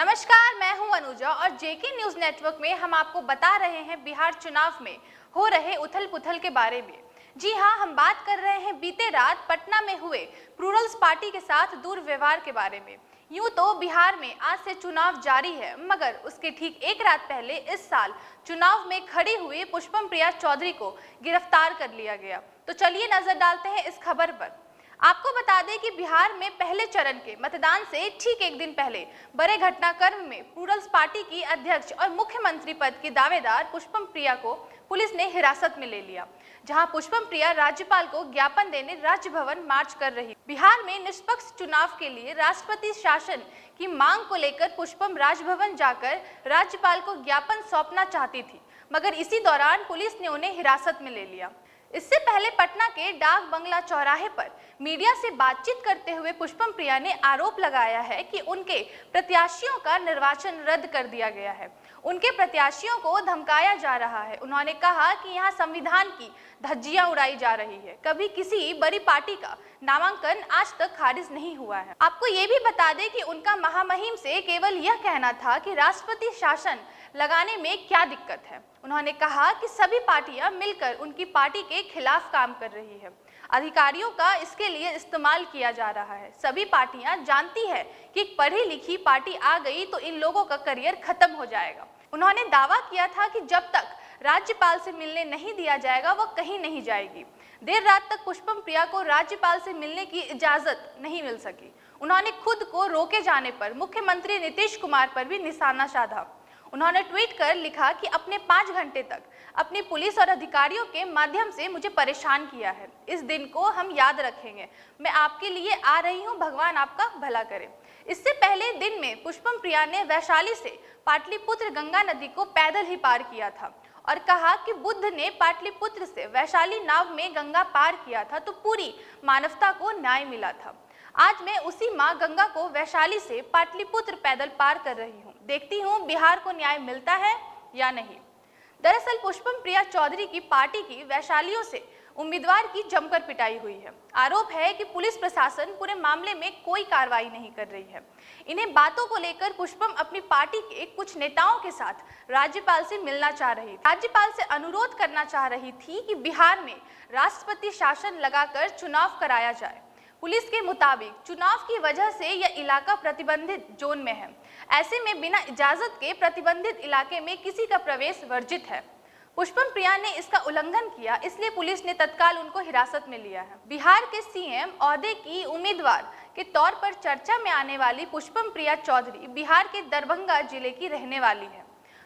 नमस्कार, मैं हूं अनुजा और जेके न्यूज नेटवर्क में हम आपको बता रहे हैं बिहार चुनाव में हो रहे उथल-पुथल के बारे में। जी हां, हम बात कर रहे हैं बीते रात पटना में हुए प्लूरल्स पार्टी के साथ दुर्व्यवहार के बारे में। यूं तो बिहार में आज से चुनाव जारी है, मगर उसके ठीक एक रात पहले इस साल चुनाव में खड़ी हुई पुष्पम प्रिया चौधरी को गिरफ्तार कर लिया गया। तो चलिए नजर डालते हैं इस खबर पर। आपको बता दें कि बिहार में पहले चरण के मतदान से ठीक एक दिन पहले बड़े घटनाक्रम में प्लूरल्स पार्टी की अध्यक्ष और मुख्यमंत्री पद की दावेदार पुष्पम प्रिया को पुलिस ने हिरासत में ले लिया, जहां पुष्पम प्रिया राज्यपाल को ज्ञापन देने राजभवन मार्च कर रही। बिहार में निष्पक्ष चुनाव के लिए राष्ट्रपति शासन की मांग को लेकर पुष्पम राजभवन जाकर राज्यपाल को ज्ञापन सौंपना चाहती थी, मगर इसी दौरान पुलिस ने उन्हें हिरासत में ले लिया। इससे पहले पटना के डाक बंगला चौराहे पर मीडिया से बातचीत करते हुए पुष्पम प्रिया ने आरोप लगाया है कि उनके प्रत्याशियों का निर्वाचन रद्द कर दिया गया है, उनके प्रत्याशियों को धमकाया जा रहा है। उन्होंने कहा कि यहाँ संविधान की धज्जियां उड़ाई जा रही है, कभी किसी बड़ी पार्टी का नामांकन आज तक खारिज नहीं हुआ है। आपको ये भी बता दें कि उनका महामहिम से केवल यह कहना था कि राष्ट्रपति शासन लगाने में क्या दिक्कत है। उन्होंने कहा कि सभी पार्टियां मिलकर उनकी पार्टी के खिलाफ काम कर रही है, अधिकारियों का इसके लिए इस्तेमाल किया जा रहा है। सभी पार्टियां जानती है कि एक पढ़ी लिखी पार्टी आ गई तो इन लोगों का करियर खत्म हो जाएगा। उन्होंने दावा किया था कि जब तक राज्यपाल से मिलने नहीं दिया जाएगा वह कहीं नहीं जाएगी। देर रात तक पुष्पम प्रिया को राज्यपाल से मिलने की इजाजत नहीं मिल सकी। उन्होंने खुद को रोके जाने पर मुख्यमंत्री नीतीश कुमार पर भी निशाना साधा। उन्होंने ट्वीट कर लिखा कि अपने 5 घंटे तक अपनी पुलिस और अधिकारियों के माध्यम से मुझे परेशान किया है। इस दिन को हम याद रखेंगे। मैं आपके लिए आ रही हूं, भगवान आपका भला करे। इससे पहले दिन में पुष्पम प्रिया ने वैशाली से पाटलिपुत्र गंगा नदी को पैदल ही पार किया था और कहा कि बुद्ध ने पाटलिपुत्र से वैशाली नाव में गंगा पार किया था तो पूरी मानवता को न्याय मिला था। आज मैं उसी माँ गंगा को वैशाली से पाटलिपुत्र पैदल पार कर रही हूँ। देखती हूँ बिहार को न्याय मिलता है या नहीं। दरअसल पुष्पम प्रिया चौधरी की पार्टी की वैशालियों से उम्मीदवार की जमकर पिटाई हुई है। आरोप है कि पुलिस प्रशासन पूरे मामले में कोई कार्रवाई नहीं कर रही है। इन्हें बातों को लेकर पुष्पम अपनी पार्टी के कुछ नेताओं के साथ राज्यपाल से मिलना चाह रही थी। राज्यपाल से अनुरोध करना चाह रही थी कि बिहार में राष्ट्रपति शासन लगाकर चुनाव कराया जाए। पुलिस के मुताबिक चुनाव की वजह से यह इलाका प्रतिबंधित जोन में है। ऐसे में बिना इजाजत के प्रतिबंधित इलाके में किसी का प्रवेश वर्जित है। पुष्पम प्रिया ने इसका उल्लंघन किया, इसलिए पुलिस ने तत्काल उनको हिरासत में लिया है। बिहार के सीएम ओहदे की उम्मीदवार के तौर पर चर्चा में आने वाली पुष्पम प्रिया चौधरी बिहार के दरभंगा जिले की रहने वाली है।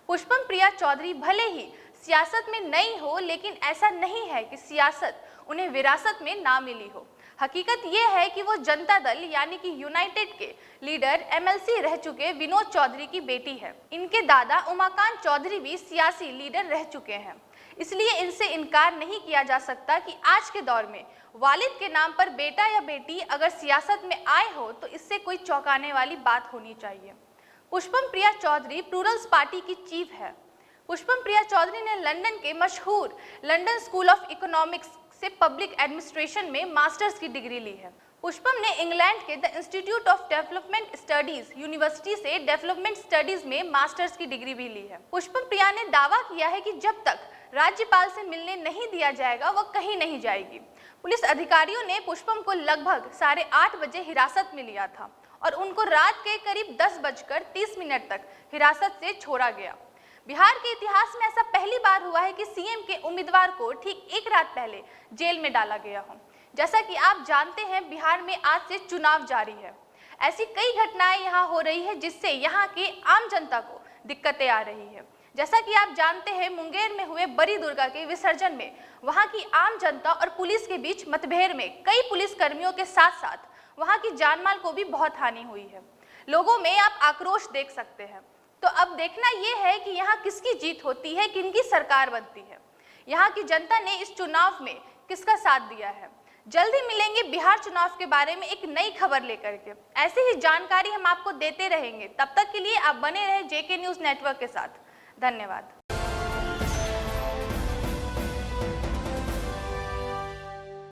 पुष्पम प्रिया चौधरी भले ही सियासत में नई हो, लेकिन ऐसा नहीं है कि सियासत उन्हें विरासत में ना मिली हो। हकीकत यह है कि वो जनता दल यानी कि यूनाइटेड के लीडर एमएलसी रह चुके विनोद चौधरी की बेटी है। इनके दादा उमाकांत चौधरी भी सियासी लीडर रह चुके हैं, इसलिए इनसे इनकार नहीं किया जा सकता कि आज के दौर में वालिद के नाम पर बेटा या बेटी अगर सियासत में आए हो तो इससे कोई चौंकाने वाली बात होनी चाहिए। पुष्पम प्रिया चौधरी प्लूरल्स पार्टी की चीफ है। पुष्पम प्रिया चौधरी ने लंदन के मशहूर लंदन स्कूल ऑफ इकोनॉमिक्स से पब्लिक एडमिनिस्ट्रेशन में मास्टर्स की डिग्री ली है। पुष्पम ने इंग्लैंड के the institute of development studies university से डेवलपमेंट स्टडीज में मास्टर्स की डिग्री भी ली है। पुष्पम प्रिया ने दावा किया है कि जब तक राज्यपाल से मिलने नहीं दिया जाएगा वह कहीं नहीं जाएगी। पुलिस अधिकारियों ने पुष्पम को लगभग 8:30 बजे हिरासत में लिया था और उनको रात के करीब 10:30 तक हिरासत से छोड़ा गया। बिहार के इतिहास में ऐसा पहली बार हुआ है कि सीएम के उम्मीदवार को ठीक एक रात पहले जेल में डाला गया हो। जैसा कि आप जानते हैं, बिहार में आज से चुनाव जारी है। ऐसी कई घटनाएं यहाँ हो रही है जिससे यहाँ की आम जनता को दिक्कतें आ रही है। जैसा कि आप जानते हैं, मुंगेर में हुए बड़ी दुर्गा के विसर्जन में वहाँ की आम जनता और पुलिस के बीच मतभेड़ में कई पुलिस कर्मियों के साथ साथ वहाँ की जानमाल को भी बहुत हानि हुई है। लोगों में आप आक्रोश देख सकते हैं। तो अब देखना यह है कि यहाँ किसकी जीत होती है, किनकी सरकार बनती है। यहाँ की जनता ने इस चुनाव में किसका साथ दिया है। जल्द ही मिलेंगे बिहार चुनाव के बारे में एक नई खबर लेकर के। ऐसे ही जानकारी हम आपको देते रहेंगे। तब तक के लिए आप बने रहे जेके न्यूज नेटवर्क के साथ। धन्यवाद।